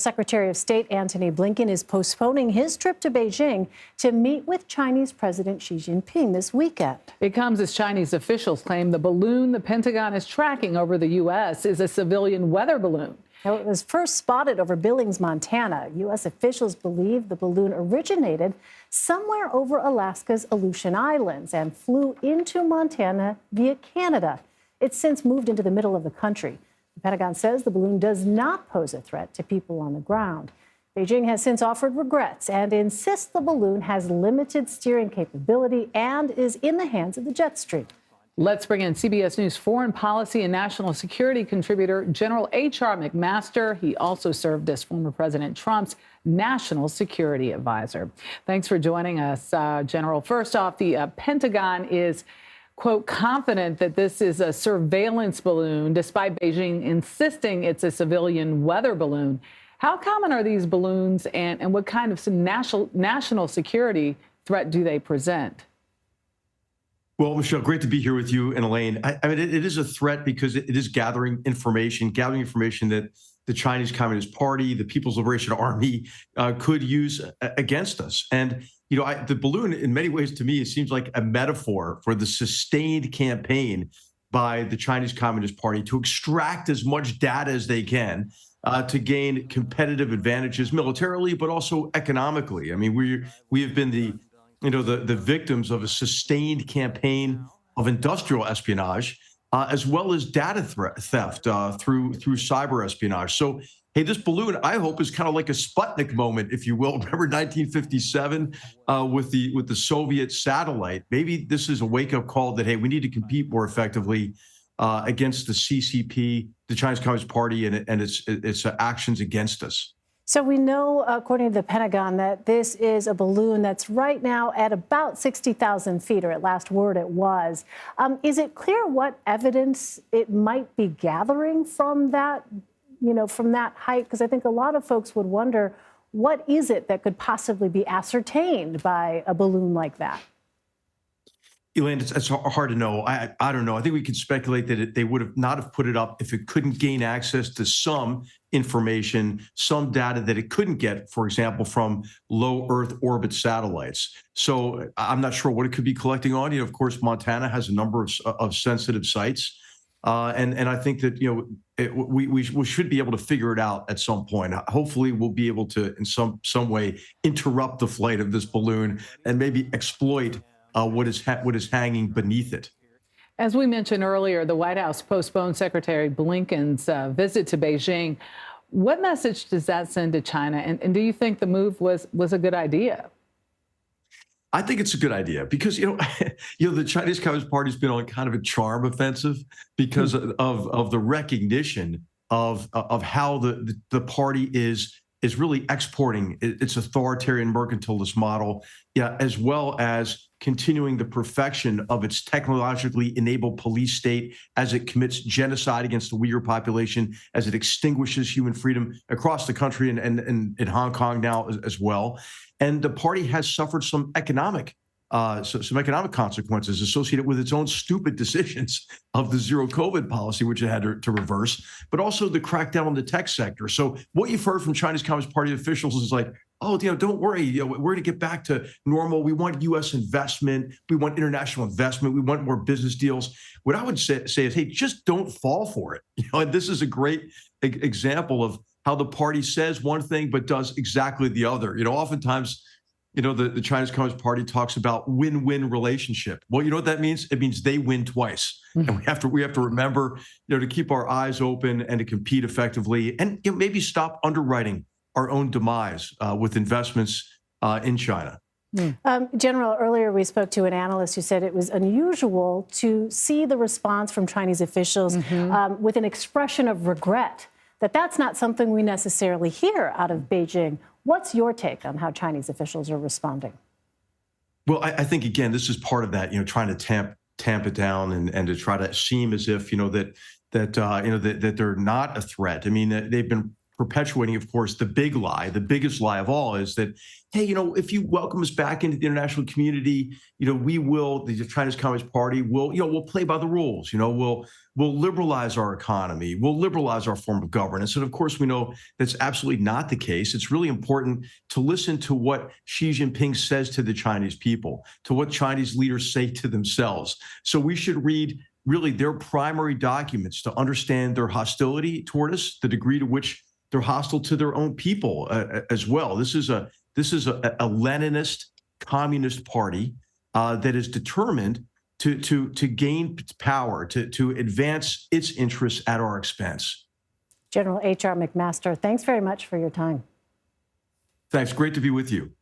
Secretary of State Antony Blinken is postponing his trip to Beijing to meet with Chinese President Xi Jinping this weekend. It comes as Chinese officials claim the balloon the Pentagon is tracking over the U.S. is a civilian weather balloon. Now, it was first spotted over Billings, Montana. U.S. officials believe the balloon originated somewhere over Alaska's Aleutian Islands and flew into Montana via Canada. It's since moved into the middle of the country. The Pentagon says the balloon does not pose a threat to people on the ground. Beijing has since offered regrets and insists the balloon has limited steering capability and is in the hands of the jet stream. Let's bring in CBS News foreign policy and national security contributor, General H.R. McMaster. He also served as former President Trump's national security advisor. Thanks for joining us, General. First off, the Pentagon is, quote, confident that this is a surveillance balloon, despite Beijing insisting it's a civilian weather balloon. How common are these balloons, and what kind of national security threat do they present? Well, Michelle, great to be here with you and Elaine. I mean, it is a threat because it is gathering information that the Chinese Communist Party, the People's Liberation Army could use against us. And, you know, the balloon, in many ways, to me, it seems like a metaphor for the sustained campaign by the Chinese Communist Party to extract as much data as they can to gain competitive advantages militarily, but also economically. I mean, we have been the victims of a sustained campaign of industrial espionage, as well as data theft through cyber espionage. So, hey, this balloon, I hope, is kind of like a Sputnik moment, if you will. Remember 1957 with the Soviet satellite? Maybe this is a wake-up call that, hey, we need to compete more effectively against the CCP, the Chinese Communist Party, and its actions against us. So we know, according to the Pentagon, that this is a balloon that's right now at about 60,000 feet, or at last word it was. Is it clear what evidence it might be gathering from that, from that height? Because I think a lot of folks would wonder, what is it that could possibly be ascertained by a balloon like that? Elaine, it's hard to know. I don't know. I think we could speculate that they would not have put it up if it couldn't gain access to some information, some data that it couldn't get, for example, from low Earth orbit satellites. So I'm not sure what it could be collecting on. Of course, Montana has a number of sensitive sites. And I think that, we should be able to figure it out at some point. Hopefully, we'll be able to, in some way, interrupt the flight of this balloon and maybe exploit what is hanging beneath it. As we mentioned earlier, the White House postponed Secretary Blinken's visit to Beijing. What message does that send to China? And do you think the move was a good idea? I think it's a good idea because, the Chinese Communist Party has been on kind of a charm offensive because of the recognition of how the party is really exporting its authoritarian mercantilist model, as well as continuing the perfection of its technologically enabled police state as it commits genocide against the Uyghur population, as it extinguishes human freedom across the country and in Hong Kong now as well. And the party has suffered some economic consequences associated with its own stupid decisions of the zero COVID policy, which it had to reverse, but also the crackdown on the tech sector. So what you've heard from Chinese Communist Party officials is like, oh, don't worry, we're going to get back to normal. We want U.S. investment. We want international investment. We want more business deals. What I would say is, hey, just don't fall for it. And this is a great example of how the party says one thing but does exactly the other. Oftentimes, the Chinese Communist Party talks about win-win relationship. Well, you know what that means? It means they win twice. Mm-hmm. And we have to remember, to keep our eyes open and to compete effectively and maybe stop underwriting our own demise with investments in China. General, earlier we spoke to an analyst who said it was unusual to see the response from Chinese officials with an expression of regret, that's not something we necessarily hear out of Beijing. What's your take on how Chinese officials are responding? Well, I think, again, this is part of that, trying to tamp it down and to try to seem as if, that they're not a threat. I mean, they've been perpetuating, of course, the big lie, the biggest lie of all is that, hey, if you welcome us back into the international community, we will, the China's Communist Party will, we'll play by the rules, we'll liberalize our economy, we'll liberalize our form of governance. And of course, we know that's absolutely not the case. It's really important to listen to what Xi Jinping says to the Chinese people, to what Chinese leaders say to themselves. So we should read really their primary documents to understand their hostility toward us, the degree to which they're hostile to their own people as well. This is a Leninist communist party that is determined to gain power, to advance its interests at our expense. General H.R. McMaster, thanks very much for your time. Thanks. Great to be with you.